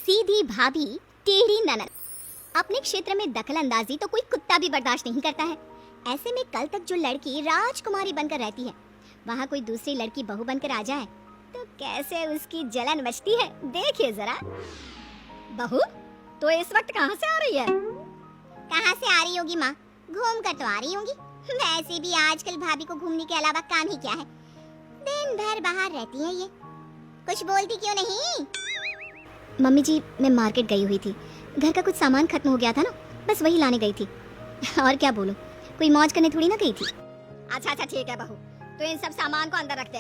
सीधी भाभी, टेढ़ी ननद। अपने क्षेत्र में दखल अंदाजी तो कोई कुत्ता भी बर्दाश्त नहीं करता है। ऐसे में कल तक जो लड़की राजकुमारी बनकर रहती है, वहाँ कोई दूसरी लड़की बहू बनकर आ जाए तो कैसे उसकी जलन मचती है, देखिए जरा। बहू, तो इस वक्त कहाँ से आ रही है? कहाँ से आ रही होगी माँ, घूम कर तो आ रही होंगी। वैसे भी आजकल भाभी को घूमने के अलावा काम ही क्या है, दिन भर बाहर रहती है ये। कुछ बोलती क्यों नहीं? मम्मी जी, मैं मार्केट गई हुई थी, घर का कुछ सामान खत्म हो गया था ना, बस वही लाने गई थी। और क्या बोलूं, कोई मौज करने थोड़ी ना गई थी। अच्छा ठीक है बहू, तो इन सब सामान को अंदर रख दे।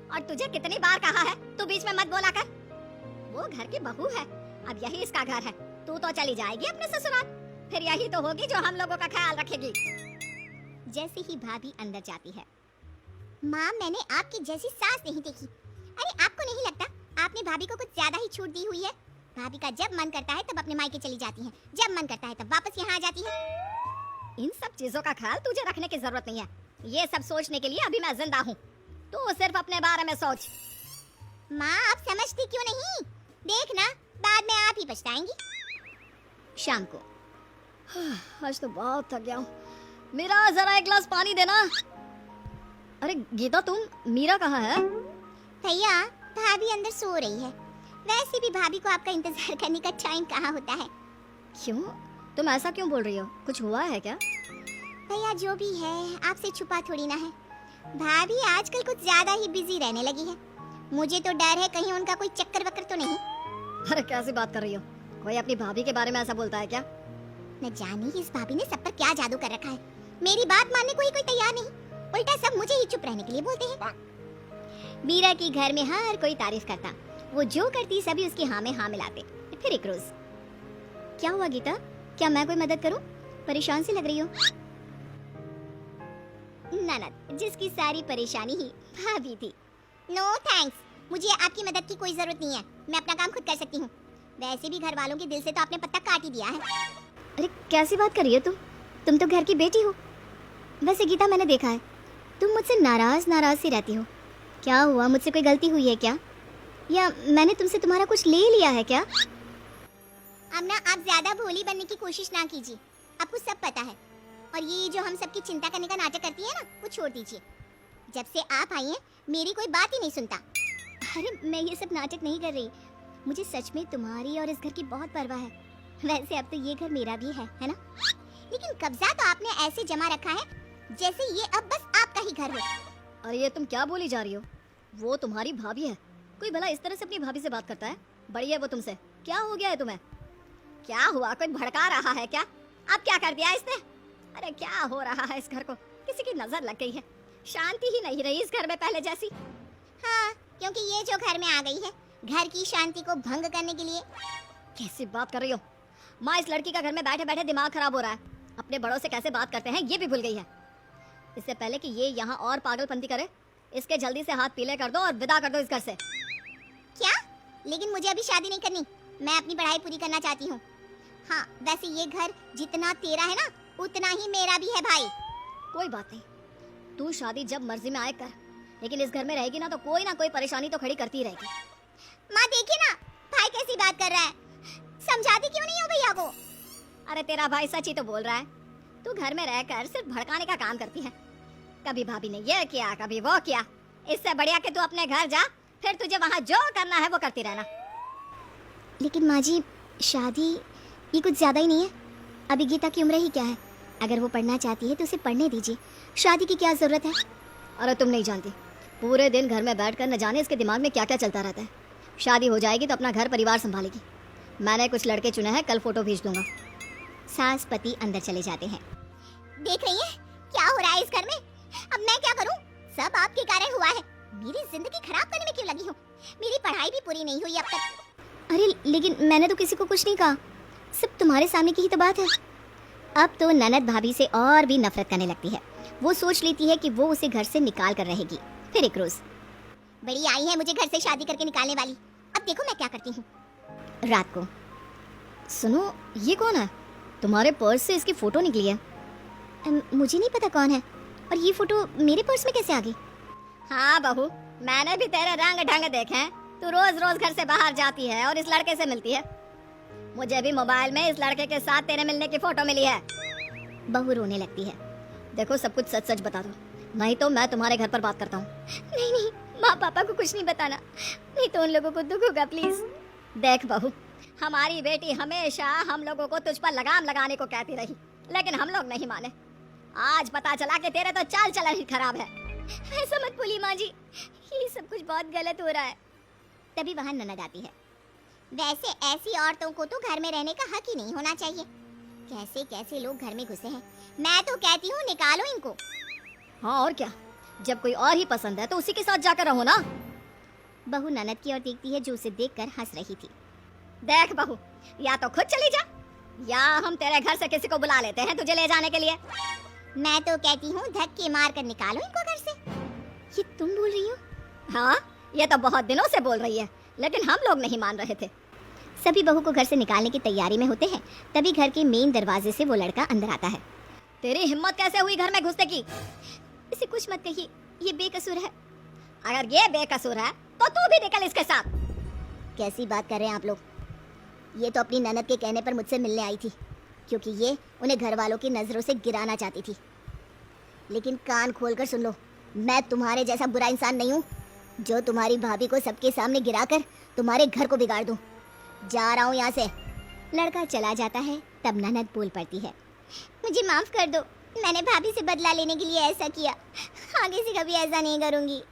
और तुझे कितनी बार कहा है तू बीच में मत बोला कर। वो घर की बहू है, अब यही इसका घर है। तू तो चली जाएगी अपने ससुराल, फिर यही तो होगी जो हम लोगों का ख्याल रखेगी। जैसे ही भाभी अंदर जाती है, माँ मैंने आपकी जैसी सास नहीं देखी। अरे आपको नहीं लगता आपने भाभी को कुछ ज्यादा ही छूट दी हुई है? भाभी का जब मन करता है तब अपने मायके चली जाती है, जब मन करता है तब वापस यहाँ आ जाती है। इन सब चीजों का ख्याल तुझे रखने की जरूरत नहीं है। ये सब सोचने के लिए अभी मैं जिंदा हूँ, तू सिर्फ अपने बारे में सोच। माँ आप समझती क्यों नहीं? देखना बाद में आप ही पछताएंगी। शाम को आज तो बहुत थक गया हूँ, मेरा जरा एक गिलास पानी देना। अरे गीता, तुम मीरा कहाँ है? भैया भाभी अंदर सो रही है। वैसे भी भाभी को आपका इंतजार करने का टाइम कहाँ होता है। क्यों, तुम ऐसा क्यों बोल रही हो? कुछ हुआ है क्या? भैया जो भी है आपसे छुपा थोड़ी ना है। भाभी आजकल कुछ ज्यादा ही बिजी रहने लगी है। मुझे तो डर है कहीं उनका कोई चक्कर वक्कर तो नहीं। अरे कैसी बात कर रही हो? कोई अपनी भाभी के बारे में ऐसा बोलता है क्या? न जाने इस भाभी ने सब पर क्या जादू कर रखा है। मेरी बात मानने को ही कोई तैयार नहीं, उल्टा सब मुझे ही चुप रहने के लिए बोलते हैं। मीरा की घर में हर कोई तारीफ करता, वो जो करती सभी उसकी हाँ में हाँ मिलाते। फिर एक रोज, क्या हुआ गीता, क्या मैं कोई मदद करूं? परेशान सी लग रही हो। ननद जिसकी सारी परेशानी ही भाभी थी। नो थैंक्स, मुझे आपकी मदद की कोई जरूरत नहीं है, मैं अपना काम खुद कर सकती हूँ। वैसे भी घर वालों के दिल से तो आपने पत्ता काट ही दिया है। अरे कैसी बात कर रही हो तुम तो घर की बेटी हो। वैसे गीता मैंने देखा है तुम मुझसे नाराज सी रहती हो। क्या हुआ, मुझसे कोई गलती हुई है क्या, या मैंने तुमसे तुम्हारा कुछ ले लिया है क्या? अब ना आप ज्यादा भोली बनने की कोशिश ना कीजिए, आपको सब पता है। और ये जो हम सबकी चिंता करने का नाटक करती है ना, वो छोड़ दीजिए। जब से आप आई हैं मेरी कोई बात ही नहीं सुनता। अरे मैं ये सब नाटक नहीं कर रही, मुझे सच में तुम्हारी और इस घर की बहुत परवाह है। वैसे अब तो ये घर मेरा भी है ना? लेकिन कब्जा तो आपने ऐसे जमा रखा है जैसे ये अब बस आपका ही घर हो। अरे ये तुम क्या बोली जा रही हो? वो तुम्हारी भाभी है, कोई भला इस तरह से अपनी भाभी से बात करता है? बड़ी है वो तुमसे, क्या हो गया है तुम्हें? क्या हुआ, कोई भड़का रहा है क्या? अब क्या कर दिया इसने? अरे क्या हो रहा है इस घर को, किसी की नजर लग गई है, शांति ही नहीं रही इस घर में पहले जैसी। हाँ, क्योंकि ये जो घर में आ गई है घर की शांति को भंग करने के लिए। कैसी बात कर रही हो माँ? इस लड़की का घर में बैठे बैठे दिमाग खराब हो रहा है। अपने बड़ों से कैसे बात करते हैं ये भी भूल गई है। इससे पहले कि ये यहाँ और पागलपंती करे, इसके जल्दी से हाथ पीले कर दो और विदा कर दो इस घर से। क्या? लेकिन मुझे अभी शादी नहीं करनी, मैं अपनी पढ़ाई पूरी करना चाहती हूँ। हाँ वैसे ये घर जितना तेरा है ना उतना ही मेरा भी है भाई। कोई बात नहीं, तू शादी जब मर्जी में आए कर, लेकिन इस घर में रहेगी ना तो कोई ना कोई परेशानी तो खड़ी करती रहेगी। माँ देखिए ना भाई कैसी बात कर रहा है, समझाती क्यों नहीं हो भैया को? अरे तेरा भाई सच ही तो बोल रहा है, तू घर में रहकर सिर्फ भड़काने का काम करती है। कभी भाभी ने ये किया कभी वो किया, इससे बढ़िया कि तू अपने घर जा, फिर तुझे वहाँ जो करना है वो करती रहना। लेकिन माँ जी शादी ये कुछ ज्यादा ही नहीं है, अभी गीता की उम्र ही क्या है, अगर वो पढ़ना चाहती है तो उसे पढ़ने दीजिए, शादी की क्या जरूरत है? अरे तुम नहीं जानती, पूरे दिन घर में बैठकर न जाने इसके दिमाग में क्या क्या चलता रहता है। शादी हो जाएगी तो अपना घर परिवार संभालेगी। मैंने कुछ लड़के चुने हैं, कल फोटो भेज दूंगा। सास पति अंदर चले जाते हैं। देख रही है क्या हो रहा है इस घर में? अब मैं क्या करूं? सब आपके कारण हुआ है। मेरी जिंदगी खराब करने में क्यों लगी हो? मेरी पढ़ाई भी पूरी नहीं हुई अब तक। अरे लेकिन मैंने तो किसी को कुछ नहीं कहा, सब तुम्हारे सामने की ही तो बात है। अब तो ननद भाभी से और भी नफरत करने लगती है। वो सोच लेती है कि वो उसे घर से निकाल कर रहेगी। फिर एक रोज, बड़ी आई है मुझे घर से शादी करके निकालने वाली, अब देखो मैं क्या करती हूँ। रात को, सुनो ये कौन है? तुम्हारे पर्स से इसकी फोटो निकली है। मुझे नहीं पता कौन है, और ये फोटो मेरे पर्स में कैसे आ गई? हाँ बहू, मैंने भी तेरे रंग ढंग देखे हैं। तू रोज रोज घर से बाहर जाती है और इस लड़के से मिलती है। मुझे भी मोबाइल में इस लड़के के साथ तेरे मिलने की फोटो मिली है। बहू रोने लगती है। देखो सब कुछ सच सच बता दो, नहीं तो मैं तुम्हारे घर पर बात करता हूँ। नहीं नहीं, माँ पापा को कुछ नहीं बताना, नहीं तो उन लोगों को दुख होगा, प्लीज। देख बहू, हमारी बेटी हमेशा हम लोगों को तुझ पर लगाम लगाने को कहती रही, लेकिन हम लोग नहीं माने। आज पता चला कि तेरे तो चाल चलन ही खराब है। ऐसा मत बोलिए माँ जी, ये सब कुछ बहुत गलत हो रहा है। तभी वहाँ ननद आती है। वैसे ऐसी औरतों को तो घर में रहने का हक ही नहीं होना चाहिए। कैसे कैसे लोग घर में घुसे हैं। मैं तो कहती हूँ निकालो इनको। हाँ और क्या, जब कोई और ही पसंद है तो उसी के साथ जाकर रहो ना। बहू ननद की ओर देखती है जो उसे देखकर हंस रही थी। देख बहू, या तो खुद चली जा या हम तेरे घर से किसी को बुला लेते हैं तुझे ले जाने के लिए। मैं तो कहती हूँ धक्के मार कर निकालो इनको घर से। ये तुम बोल रही हो? हाँ, ये तो बहुत दिनों से बोल रही है, लेकिन हम लोग नहीं मान रहे थे। सभी बहू को घर से निकालने की तैयारी में होते हैं। तभी घर के मेन दरवाजे से वो लड़का अंदर आता है। तेरी हिम्मत कैसे हुई घर में घुसने की? इसे कुछ मत कहिए, ये बेकसूर है। अगर ये बेकसूर है तो तू भी निकल इसके साथ। कैसी बात कर रहे हैं आप लोग? ये तो अपनी ननद के कहने पर मुझसे मिलने आई थी, क्योंकि ये उन्हें घर वालों की नज़रों से गिराना चाहती थी। लेकिन कान खोलकर सुन लो, मैं तुम्हारे जैसा बुरा इंसान नहीं हूँ जो तुम्हारी भाभी को सबके सामने गिराकर तुम्हारे घर को बिगाड़ दूँ। जा रहा हूँ यहाँ से। लड़का चला जाता है। तब ननद बोल पड़ती है, मुझे माफ़ कर दो, मैंने भाभी से बदला लेने के लिए ऐसा किया। आगे से कभी ऐसा नहीं करूँगी।